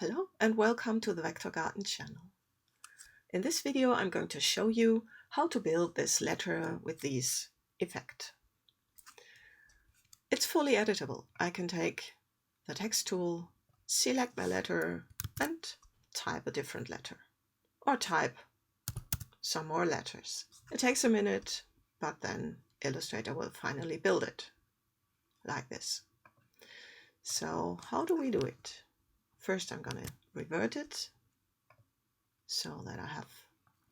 Hello and welcome to the Vector Garden channel. In this video I'm going to show you how to build this letter with these effects. It's fully editable. I can take the text tool, select my letter and type a different letter or type some more letters. It takes a minute, but then Illustrator will finally build it like this. So how do we do it? First I'm going to revert it so that I have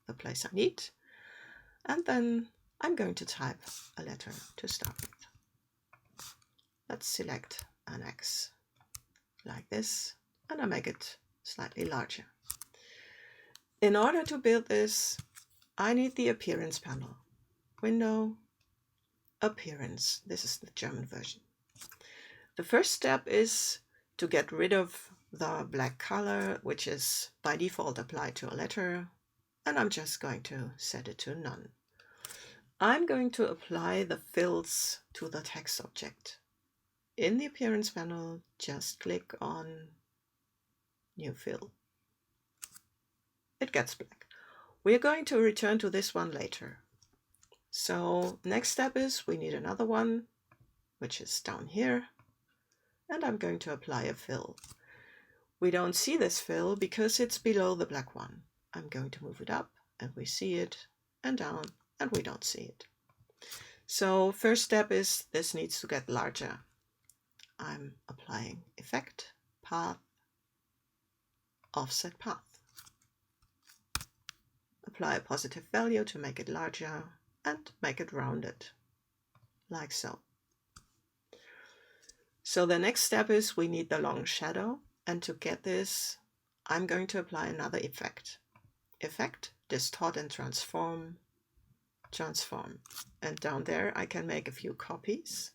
the place I need, and then I'm going to type a letter to start with. Let's select an X like this, and I make it slightly larger. In order to build this, I need the Appearance panel. Window, Appearance. This is the German version. The first step is to get rid of the black color, which is by default applied to a letter, and I'm just going to set it to none. I'm going to apply the fills to the text object. In the Appearance panel, just click on New Fill. It gets black. We're going to return to this one later. So next step is we need another one, which is down here, and I'm going to apply a fill. We don't see this fill because it's below the black one. I'm going to move it up and we see it, and down and we don't see it. So first step is this needs to get larger. I'm applying Effect, Path, Offset Path. Apply a positive value to make it larger and make it rounded, like so. So the next step is we need the long shadow, and to get this I'm going to apply another effect. Effect, Distort and Transform, Transform. And down there I can make a few copies.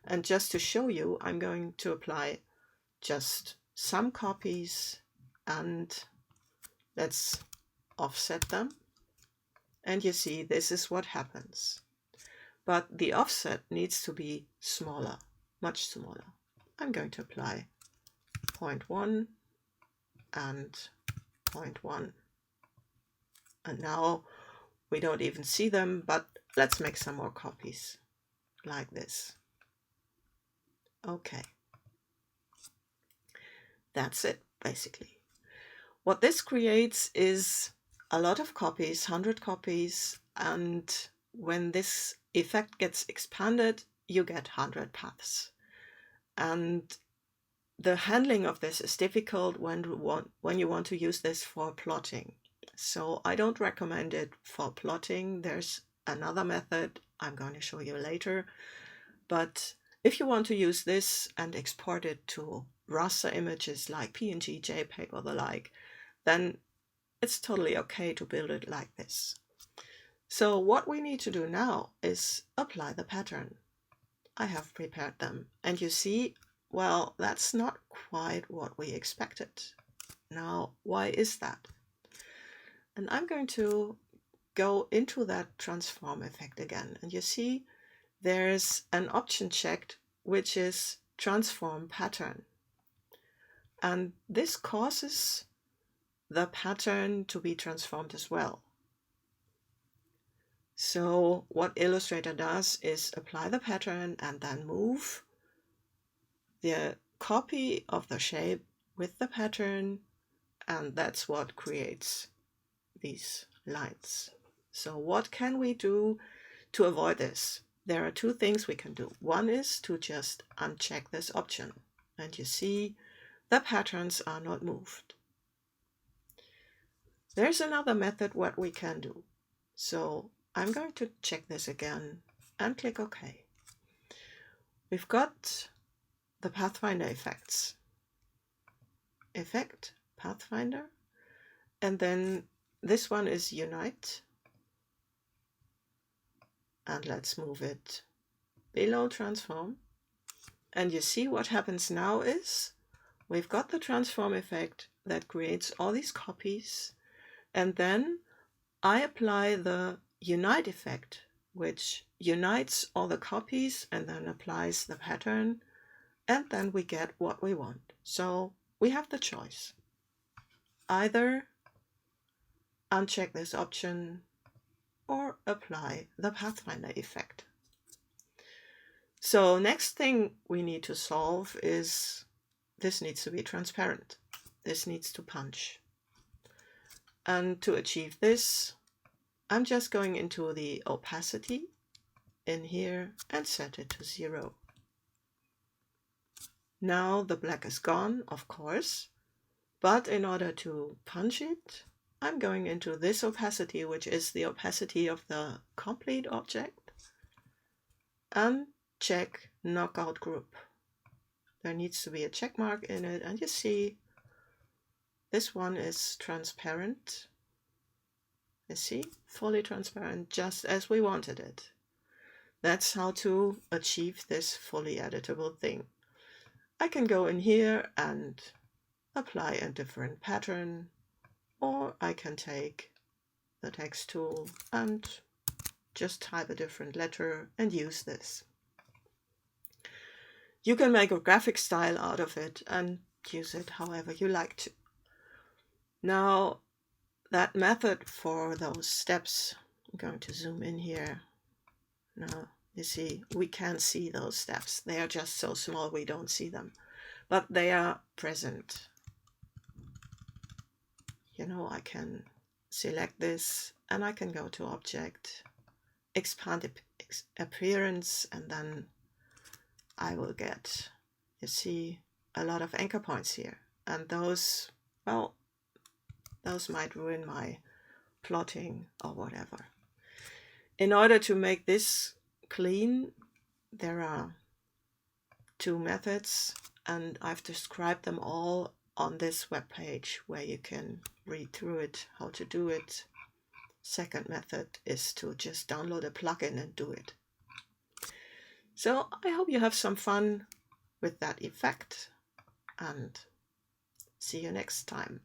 And just to show you, I'm going to apply just some copies, and let's offset them. And you see, this is what happens. But the offset needs to be smaller, much smaller. I'm going to apply 0.1 and 0.1. And now we don't even see them, but let's make some more copies like this. Okay. That's it, basically. What this creates is a lot of copies, 100 copies, and when this effect gets expanded, you get 100 paths. And the handling of this is difficult when you want to use this for plotting. So I don't recommend it for plotting. There's another method I'm going to show you later. But if you want to use this and export it to raster images like PNG, JPEG or the like, then it's totally okay to build it like this. So what we need to do now is apply the pattern. I have prepared them, and you see, well, that's not quite what we expected. Now, why is that? And I'm going to go into that transform effect again, and you see there's an option checked, which is transform pattern. And this causes the pattern to be transformed as well. So what Illustrator does is apply the pattern and then move the copy of the shape with the pattern, and that's what creates these lines. So what can we do to avoid this? There are two things we can do. One is to just uncheck this option, and you see the patterns are not moved. There's another method what we can do. So I'm going to check this again and click OK. We've got the Pathfinder effects. Effect, Pathfinder, and then this one is Unite. And let's move it below Transform. And you see what happens now is we've got the Transform effect that creates all these copies. And then I apply the Unite effect, which unites all the copies and then applies the pattern. And then we get what we want. So we have the choice. either uncheck this option or apply the Pathfinder effect. So next thing we need to solve is this needs to be transparent. This needs to punch. And to achieve this, I'm just going into the opacity in here and set it to 0. Now the black is gone, of course, but in order to punch it, I'm going into this opacity, which is the opacity of the complete object, and check knockout group. There needs to be a check mark in it, and you see this one is transparent. You see, fully transparent, just as we wanted it. That's how to achieve this fully editable thing. I can go in here and apply a different pattern, or I can take the text tool and just type a different letter and use this. You can make a graphic style out of it and use it however you like to. Now, that method for those steps, I'm going to zoom in here. Now, you see, we can't see those steps. They are just so small we don't see them, but they are present. You know, I can select this and I can go to Object, Expand Appearance, and then I will get, you see, a lot of anchor points here. And those, well, those might ruin my plotting or whatever. In order to make this clean, there are 2 methods, and I've described them all on this web page where you can read through it, how to do it. Second method is to just download a plugin and do it. So I hope you have some fun with that effect, and see you next time.